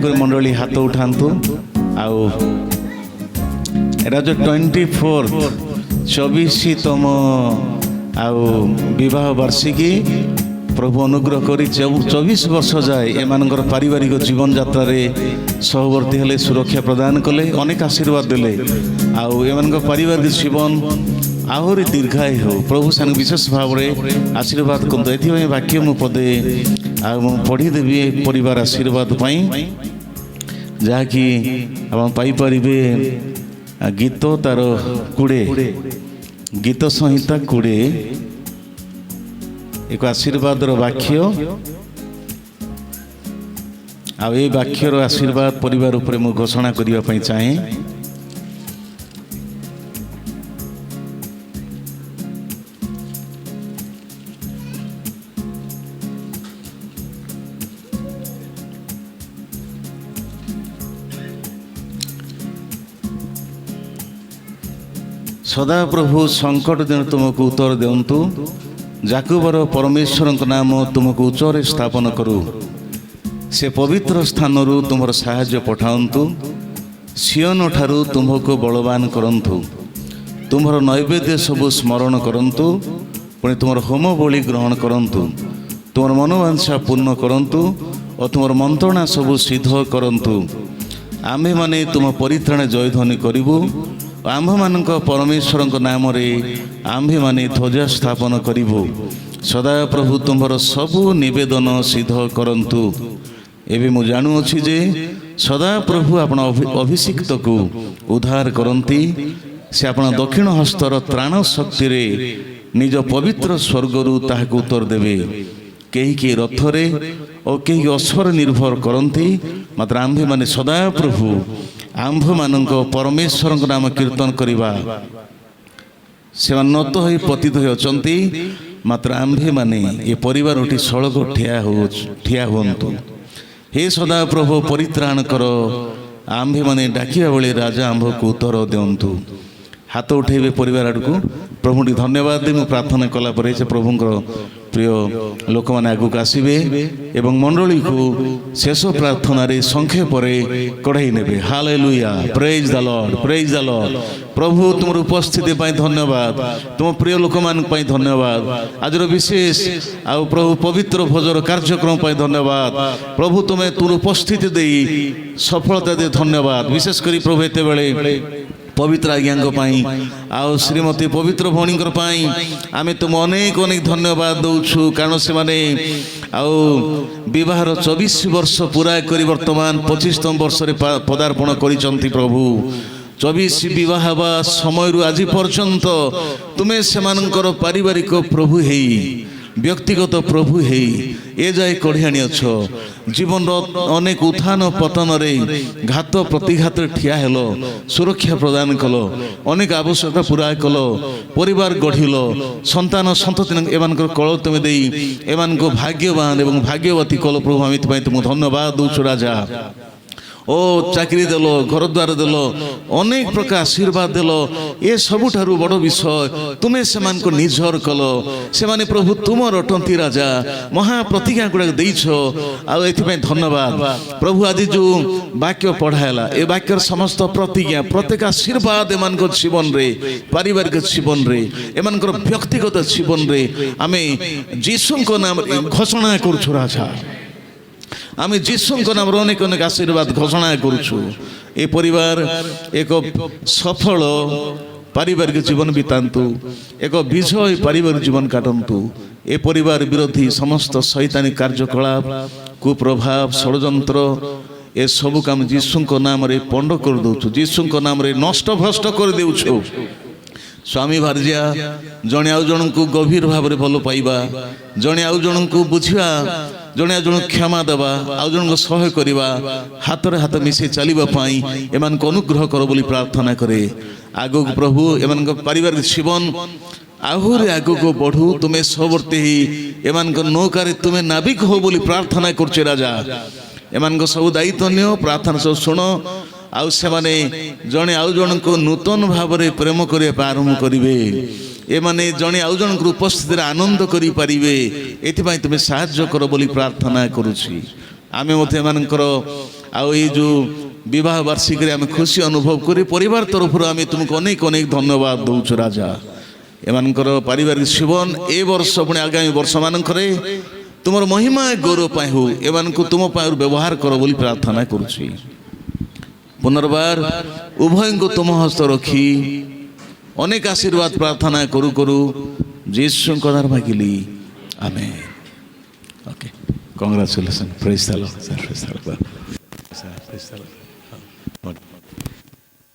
दयाकोरी मंडली हाथ उठातु आउ एटा जो 24तम आउ विवाह वार्षिकी प्रभु अनुग्रह करी 24 वर्ष जाए एमानकर पारिवारिक जीवन यात्रा रे सहवर्ती हेले सुरक्षा प्रदान कले अनेक आशीर्वाद देले आउ एमानकर पारिवारिक जीवन आहरी दीर्घाय हो प्रभु सान विशेष भाव में आशीर्वाद करते ये वाक्य मु पदे पढ़ीदेवी परिवार आशीर्वाद जहाँकि आप पाइपर गीत तार 20 गीत संहिता 20 एक आशीर्वाद वाक्य आ वाक्यर आशीर्वाद परिवार उपरे मु घोषणा करने चाहे। सदा प्रभु संकट दिन तुमको उत्तर देउंतु जाकुबर परमेश्वर नाम तुमको उच्चरे स्थापन करू से पवित्र स्थान तुमर साहाय्य पठाउंतु सियन ठारू तुमको बलवान करंतु तुमर नैवेद्य सबु स्मरण करंतु पुणी तुमर होम बलि ग्रहण करंतु तुमर मनोवांछा पूर्ण करंतु और तुमर मंत्रणा सबु सिद्ध करंतु आम्भे माने तुम परित्राण जयध्वनि करिबु आम्भ मानक परमेश्वर नाम रे आम्भे माने ध्वजा स्थापन करिबु सदा प्रभु तुम्हार सबु निवेदन सिद्ध करंतु। एबे मु जानु अछि जे सदा प्रभु आपण अभिषिक्त को उद्धार करंती से आपण दक्षिण हस्तर त्राण शक्ति रे निज पवित्र स्वर्गरु ताहाक उत्तर देबे केही के रथरे और केही अश्वर निर्भर करंती मात्र आम्भे माने सदा प्रभु आम्भ मानक परमेश्वर नाम कीर्तन करवा से नत हो पतित होती मात्र आम्भे माने ये परिवार सड़क ठिया हुंतु हे सदा प्रभु परित्राण कर आम्भे माने डाकिया बेले राजा आम्भ को उत्तर दिंतु हाथ उठेबे परिवार आड़क प्रभु धन्यवाद दे प्रार्थना कला पर से प्रभुंकर प्रिय लोक मैंने आगुक आसबे एवं मंडली को शेष प्रार्थना रे संक्षेप कढ़ाई ने हालेलुया प्रेज द लॉर्ड प्रभु तुम उपस्थिति धन्यवाद तुम प्रिय लोक मान धन्यवाद आज विशेष आउ प्रभु पवित्र भोजर कार्यक्रम धन्यवाद प्रभु तुम्हें तुम उपस्थिति दे सफलता दे धन्यवाद विशेष करी प्रभु एत पवित्र आज्ञा आउ श्रीमती पवित्र भौणी आमे तुम अनेक अनेक धन्यवाद दौछु कारण से माने आउ विवाहर 24 वर्ष पूरा करी वर्तमान 25तम वर्ष रे पदार्पण करिसंती प्रभु 24 विवाह बा समय रु आज पर्यंत तुमे सेमानकर पारिवारिक प्रभु हेई व्यक्तिगत प्रभु हे ए जाए कढ़ियाणी अछ जीवन अनेक उत्थान पतन रे घात प्रतिघात ठिया हेलो सुरक्षा प्रदान कल अनेक आवश्यकता पूरा कल परिवार गढ़िल संतान संतति एमानकर कल तुम दे एमानको भाग्यवान एवं भाग्यवती कल प्रभु आम तुम धन्यवाद दौछु राजा ओ चाकरी देलो घर द्वार देलो अनेक प्रकार आशीर्वाद देलो ये सबुठारु बड़ विषय तुम्हें सेमान को निजर कल से माने प्रभु तुम रटंती राजा महाप्रतिज्ञा गुड़ा देछ आ धन्यवाद प्रभु आज जो वाक्य पढ़ाला ए वाक्यर समस्त प्रतिज्ञा प्रत्येक आशीर्वाद एमान जीवन रे पारिवारिक जीवन रे एमान व्यक्तिगत जीवन रे आमे यीशु को नाम घोषणा करूछु राजा आमे जीशु नाम अनेक अनेक आशीर्वाद घोषणा करुछु ए परिवार एक सफल पारिवारिक जीवन बितांतु एक विजय पारिवारिक जीवन काटंतु ए परिवार विरोधी समस्त शैतानी कार्यकलाप कुप्रभाव षड्यंत्र ए सब काम जीशु नाम रे पंड कर दउछु जीशु नाम रे नष्ट भ्रष्ट कर देउछु स्वामी भार्या जड़े आउ जन को गभीर भाव में भल पाइबा जड़े आउ जन को बुझा जड़े आउ जन क्षमा देवा आउ जन को सहाय करवा हाथ रे हाथ मिसे चलवाई एमान को अनुग्रह कर बोली प्रार्थना करे आगो प्रभु एमान पारिवारिक जीवन आहुरी आगो को बढ़ू तुम्हें सबर्ती एमान नौकार तुम्हें नाविक हो बोली प्रार्थना करछे राजा एमान सब दायित्व नियो प्रार्थना सब शुण आउ से माने जड़े आउ जन को नूतन भाव में प्रेम करने आरंभ करेंगे ए माने जड़े आउ जन उपस्थित आनंद करें तुम्हें साहाय्य कर बोली प्रार्थना करुछि आमे मते एमानकर ଆଉ ଏଇ ଯେଉଁ ବିବାହ ବାର୍ଷିକୀରେ ଆମେ ଖୁସି ଅନୁଭବ କରି ପରିବାର ତରଫରୁ ଆମେ ତୁମକୁ ଅନେକ ଅନେକ ଧନ୍ୟବାଦ ଦେଉଛୁ ରାଜା। ଏମାନଙ୍କର ପାରିବାରିକ ଜୀବନ ଏ ବର୍ଷ ପୁଣି ଆଗାମୀ ବର୍ଷମାନଙ୍କରେ ତୁମର ମହିମା ଗୌରବ ପାଇଁ ହଉ, ଏମାନଙ୍କୁ ତୁମ ପାଇଁ ବ୍ୟବହାର କର ବୋଲି ପ୍ରାର୍ଥନା କରୁଛି। ପୁନର୍ବାର ଉଭୟଙ୍କୁ ତୁମ ହସ୍ତ ରଖି ଅନେକ ଆଶୀର୍ବାଦ ପ୍ରାର୍ଥନା କରୁ କରୁ ଯୀଶୁଙ୍କ ଦ୍ୱାରା ମାଗିଲି, ଆମେନ୍। ଓକେ, କଂଗ୍ରାଚୁଲେସନ୍, ପ୍ରେଜ୍ ଦ ଲର୍ଡ, ପ୍ରେଜ୍ ଦ ଲର୍ଡ।